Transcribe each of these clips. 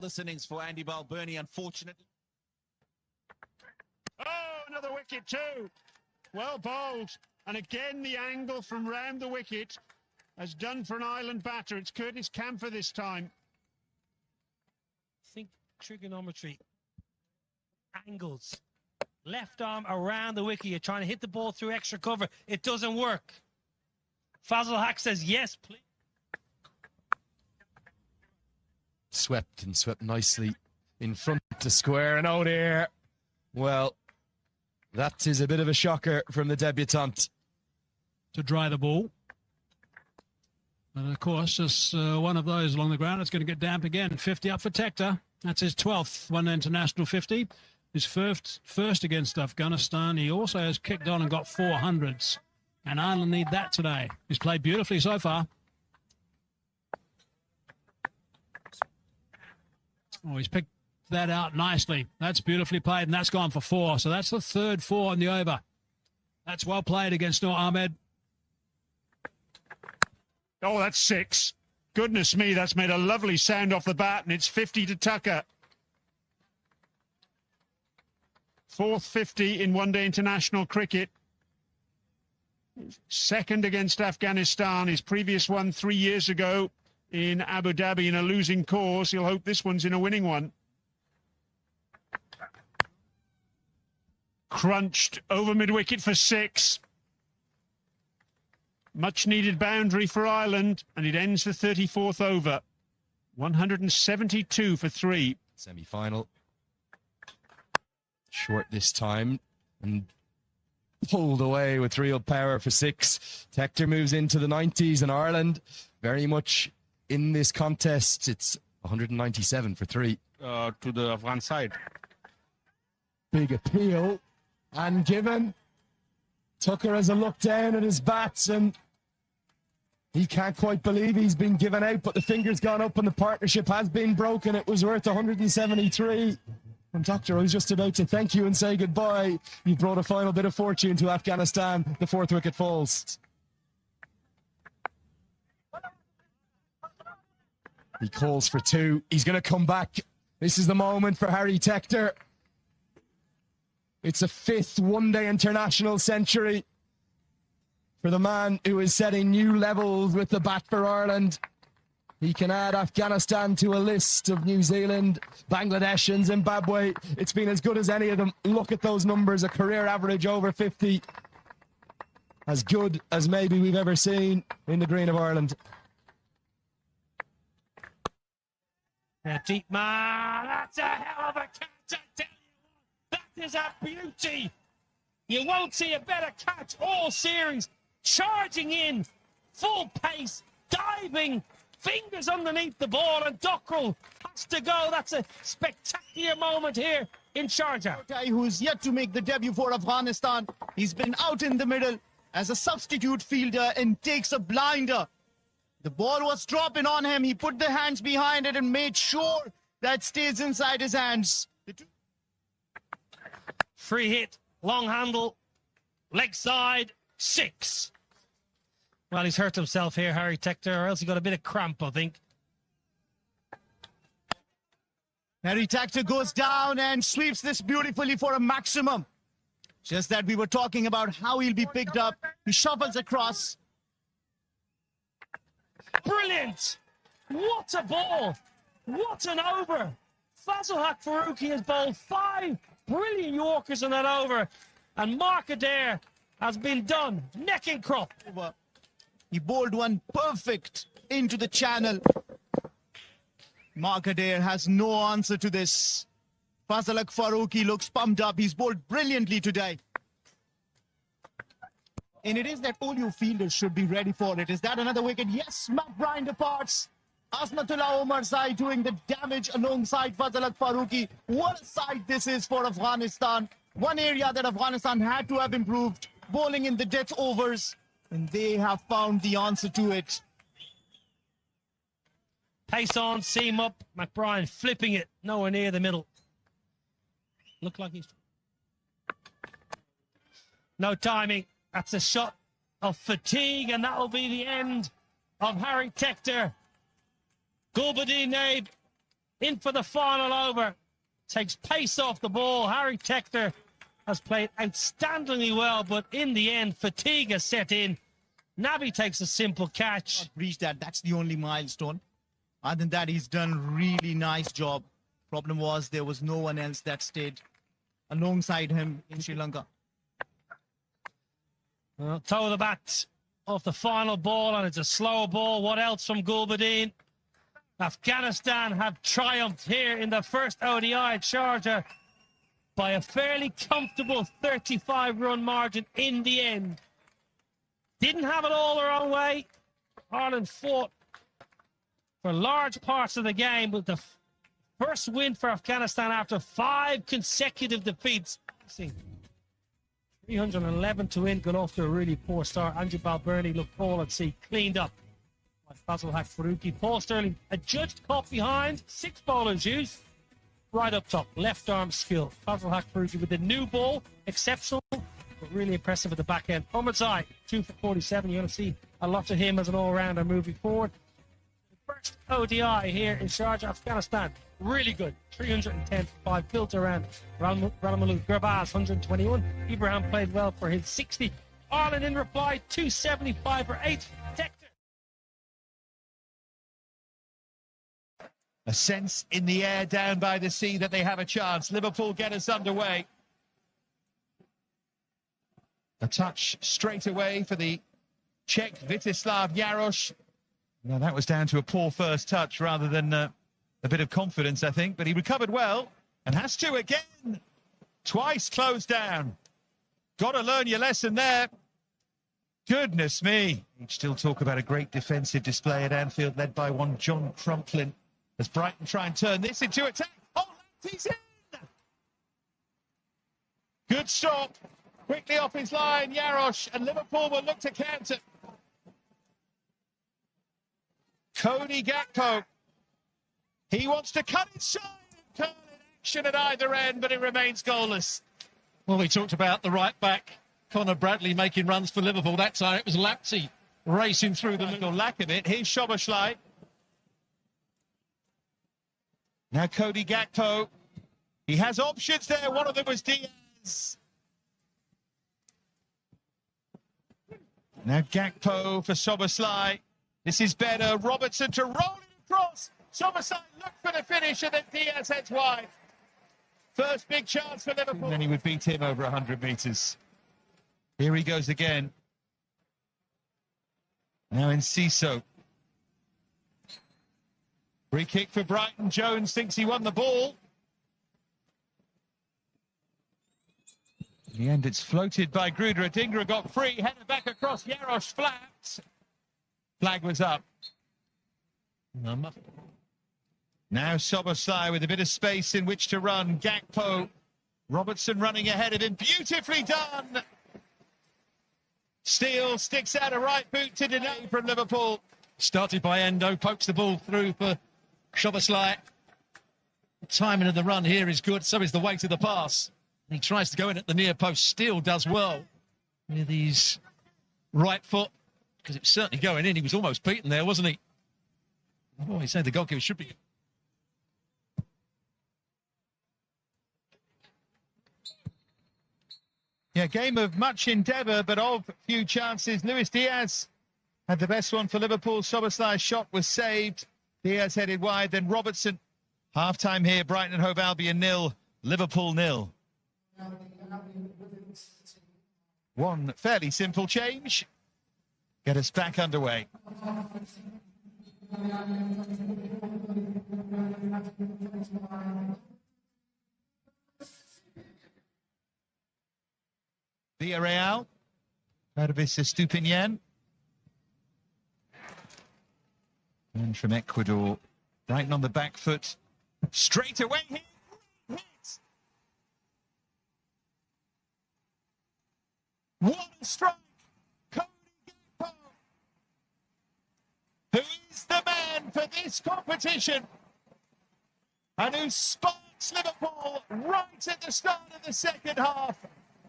This innings for Andy Balbirnie, unfortunately. Oh, another wicket too. Well bowled. And again, the angle from round the wicket has done for an Ireland batter. It's Curtis Camphor this time. Think trigonometry. Angles. Left arm around the wicket. You're trying to hit the ball through extra cover. It doesn't work. Fazal Haq says, yes, please. Swept nicely in front to square and out here. Well, that is a bit of a shocker from the debutant. To dry the ball. And of course, just one of those along the ground. It's going to get damp again. 50 up for Tector. That's his 12th one international 50. His first against Afghanistan. He also has kicked on and got 400s. And Ireland need that today. He's played beautifully so far. Oh, he's picked that out nicely. That's beautifully played, and that's gone for 4. So that's the third 4 in the over. That's well played against Noor Ahmed. Oh, that's 6. Goodness me, that's made a lovely sound off the bat, and it's 50 to Tucker. 4th 50 in one-day international cricket. Second against Afghanistan. His previous one 3 years ago in Abu Dhabi in a losing cause. He'll hope this one's in a winning one. Crunched over mid-wicket for 6. Much needed boundary for Ireland, and it ends the 34th over. 172 for 3. Semi-final. Short this time and pulled away with real power for 6. Tector moves into the 90s, and Ireland very much in this contest. It's 197 for 3. To the Afghan side. Big appeal and given. Tucker has a look down at his bats and he can't quite believe he's been given out, but the finger's gone up and the partnership has been broken. It was worth 173. And Doctor, I was just about to thank you and say goodbye. You brought a final bit of fortune to Afghanistan. The 4th wicket falls. He calls for 2. He's going to come back. This is the moment for Harry Tector. It's a 5th one-day international century for the man who is setting new levels with the bat for Ireland. He can add Afghanistan to a list of New Zealand, Bangladesh and Zimbabwe. It's been as good as any of them. Look at those numbers, a career average over 50. As good as maybe we've ever seen in the green of Ireland. Deep man, that's a hell of a catch, I tell you. That is a beauty. You won't see a better catch all series. Charging in, full pace, diving, fingers underneath the ball, and Dockrell has to go. That's a spectacular moment here in Sharjah. Who's yet to make the debut for Afghanistan. He's been out in the middle as a substitute fielder and takes a blinder. The ball was dropping on him. He put the hands behind it and made sure that stays inside his hands. Free hit, long handle, leg side, 6. Well, he's hurt himself here, Harry Tector, or else he got a bit of cramp, I think. Harry Tector goes down and sweeps this beautifully for a maximum. Just that we were talking about how he'll be picked up. He shuffles across. Brilliant! What a ball! What an over! Fazal Haq Farooqi has bowled 5 brilliant Yorkers in that over. And Mark Adair has been done neck and crop. He bowled one perfect into the channel. Mark Adair has no answer to this. Fazal Haq Farooqi looks pumped up. He's bowled brilliantly today. And it is that all your fielders should be ready for it. Is that another wicket? Yes, Matt Bryant departs. Asmatullah Omarzai doing the damage alongside Fazal Haq Farooqi. What a sight this is for Afghanistan. One area that Afghanistan had to have improved, bowling in the death overs. And they have found the answer to it. Pace on, seam up. McBrien flipping it nowhere near the middle. Look like he's... No timing. That's a shot of fatigue, and that'll be the end of Harry Tector. Gulbuddin Naib in for the final over. Takes pace off the ball. Harry Tector has played outstandingly well, but in the end, fatigue has set in. Nabi takes a simple catch. Reached that. That's the only milestone. Other than that, he's done a really nice job. Problem was there was no one else that stayed alongside him in Sri Lanka. Well, toe of the bat off the final ball, and it's a slow ball. What else from Gulbadin? Afghanistan have triumphed here in the first ODI at Sharjah by a fairly comfortable 35-run margin in the end. Didn't have it all their own way. Ireland fought for large parts of the game, but the first win for Afghanistan after 5 consecutive defeats. 311 to win, got off to a really poor start. Andy Balbirnie looked tall at sea, cleaned up by Fazal Haq Faruqi. Paul Sterling adjudged caught behind, 6 bowlers used. Right up top, left arm skill. Fazal Haq Faruqi with the new ball, exceptional, but really impressive at the back end. Omarzai, 2 for 47. You're going to see a lot of him as an all-rounder moving forward. The first ODI here in Sharjah, Afghanistan. Really good. 310 for 5, built around Ramalu Gurbaz, 121. Ibrahim played well for his 60. Ireland in reply, 275 for 8. Tector. A sense in the air down by the sea that they have a chance. Liverpool get us underway. A touch straight away for the Czech Vítězslav Jaroš. Now that was down to a poor first touch rather than a bit of confidence, I think. But he recovered well and has to again. Twice closed down. Got to learn your lesson there. Goodness me. You'd still talk about a great defensive display at Anfield, led by one John Crumplin. As Brighton try and turn this into attack. Oh, he's in! Good stop. Quickly off his line, Jaroš, and Liverpool will look to counter. Cody Gakpo. He wants to cut inside and turn in action at either end, but it remains goalless. Well, we talked about the right back, Conor Bradley, making runs for Liverpool. That time it was Lapsey racing through the middle. Lack of it. Here's Szoboszlai. Now Cody Gakpo. He has options there. One of them was Diaz. Now Gakpo for Szoboszlai. This is better. Robertson to roll it across. Szoboszlai looked for the finish and then Diaz heads wide. First big chance for Liverpool. And then he would beat him over 100 metres. Here he goes again. Now in Ciso. Free kick for Brighton. Jones thinks he won the ball. In the end, it's floated by Gruder. Adingra got free. Header back across. Jaroš flat. Flag was up. Now Szoboszlai with a bit of space in which to run. Gakpo. Robertson running ahead of him. Beautifully done. Steele sticks out a right boot to deny from Liverpool. Started by Endo, pokes the ball through for Szoboszlai. The timing of the run here is good, so is the weight of the pass. He tries to go in at the near post. Steele does well with his right foot, because it's certainly going in. He was almost beaten there, wasn't he? Oh, he said the goalkeeper should be. Yeah, game of much endeavour, but of few chances. Luis Diaz had the best one for Liverpool. Szoboszlai's shot was saved. Diaz headed wide, then Robertson. Half-time here, Brighton and Hove Albion 0, Liverpool 0. One fairly simple change. Get us back underway. Villarreal. Pervis Estupinian. And from Ecuador. Brighton on the back foot. Straight away here. Hit. What a strike. Cody Gakpo. Who is the man for this competition? And who sparks Liverpool right at the start of the second half.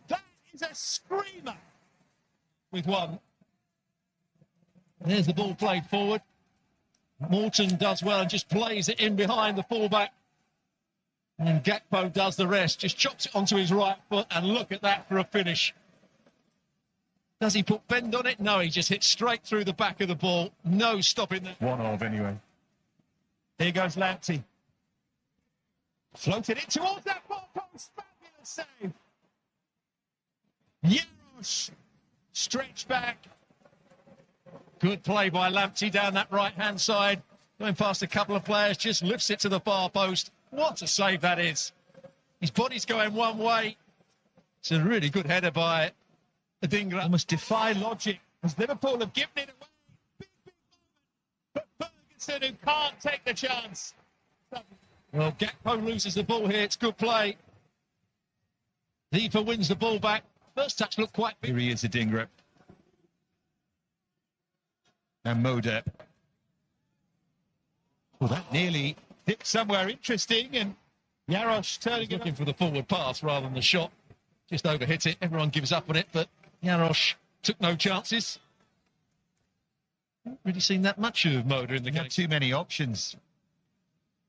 That is a screamer. With one. There's the ball played forward. Morton does well and just plays it in behind the fullback. And Gakpo does the rest, just chops it onto his right foot, and look at that for a finish. Does he put bend on it? No, he just hits straight through the back of the ball. No stopping that. One of, anyway. Here goes Lamptey. Floated it towards that ball post. Fabulous save. Yarosh stretched back. Good play by Lamptey down that right-hand side. Going past a couple of players, just lifts it to the far post. What a save that is. His body's going one way. It's a really good header by Adingra. Almost defy logic, as Liverpool have given it away. Big moment. But Ferguson, who can't take the chance. Well, Gakpo loses the ball here. It's good play. Deeper wins the ball back. First touch looked quite big. Here he is, Adingra. And Moder. Well, that nearly hit somewhere interesting, and Yarosh turning it Looking for the forward pass rather than the shot. Just overhit it. Everyone gives up on it, but Yarosh took no chances. Haven't really seen that much of Moder in the game. Not too many options.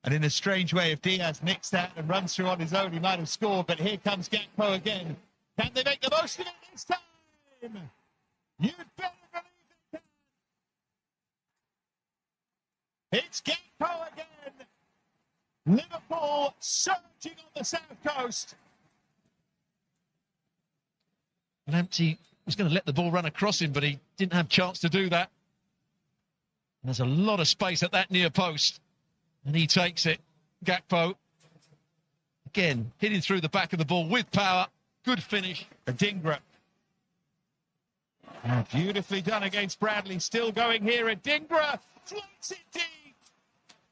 And in a strange way, if Diaz nicks that and runs through on his own, he might have scored. But here comes Gakpo again. Can they make the most of it this time? You'd better believe they can. It's Gakpo again. Liverpool surging on the south coast. Lamptey was going to let the ball run across him, but he didn't have a chance to do that. There's a lot of space at that near post, and he takes it. Gakpo, again, hitting through the back of the ball with power. Good finish. Adingra. Oh, beautifully done against Bradley. Still going here. Adingra floats it deep.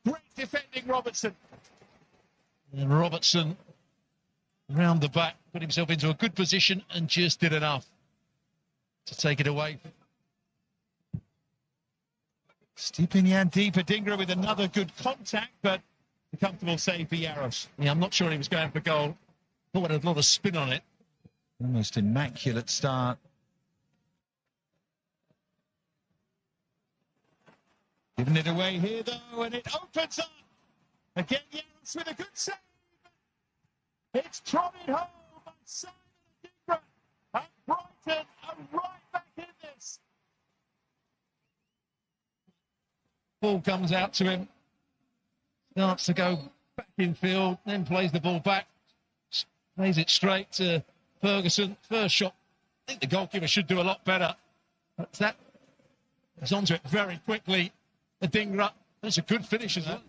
Great defending, Robertson. And Robertson, round the back, put himself into a good position and just did enough to take it away. Stepinian deep. Adingra with another good contact, but a comfortable save for Yarosh. Yeah, I'm not sure he was going for goal. Thought it had a lot of spin on it. Almost immaculate start. Giving it away here, though, and it opens up. Again, Yarosh with a good save. It's trotted home by Simon Adingra. And Brighton are right back in this. Ball comes out to him. Starts to go back in field, then plays the ball back. Plays it straight to Ferguson. First shot. I think the goalkeeper should do a lot better. But that is onto it very quickly. Adingra. That's a good finish as well.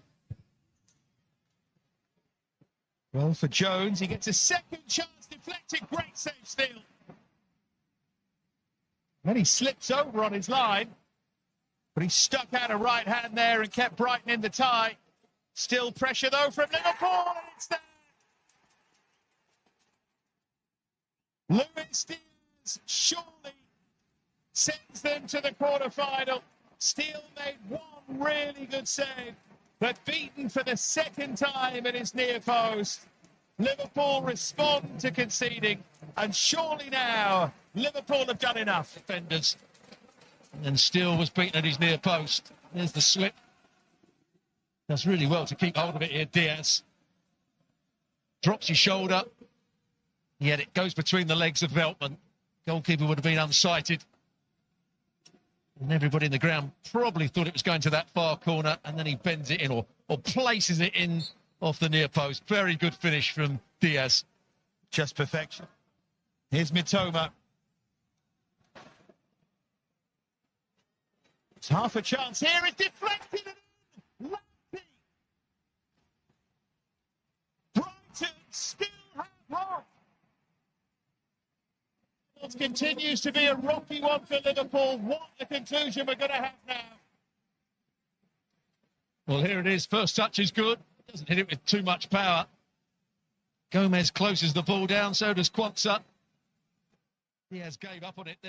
Well, for Jones, he gets a second chance, deflected, great save still. Then he slips over on his line, but he stuck out a right hand there and kept Brighton in the tie. Still pressure, though, from Liverpool, and it's there. Luis Diaz surely sends them to the quarter-final. Steele made one really good save, but beaten for the second time at his near post. Liverpool respond to conceding, and surely now Liverpool have done enough. Defenders. And Steele was beaten at his near post. There's the slip. Does really well to keep hold of it here, Diaz. Drops his shoulder. Yet it goes between the legs of Veltman. Goalkeeper would have been unsighted. And everybody in the ground probably thought it was going to that far corner, and then he bends it in or places it in off the near post. Very good finish from Diaz. Just perfection. Here's Mitoma. It's half a chance here. It's deflected and in. Brighton still have hope. It continues to be a rocky one for Liverpool. What the conclusion we're going to have now. Well, here it is. First touch is good. Doesn't hit it with too much power. Gomez closes the ball down. So does Quansah. Diaz gave up on it there.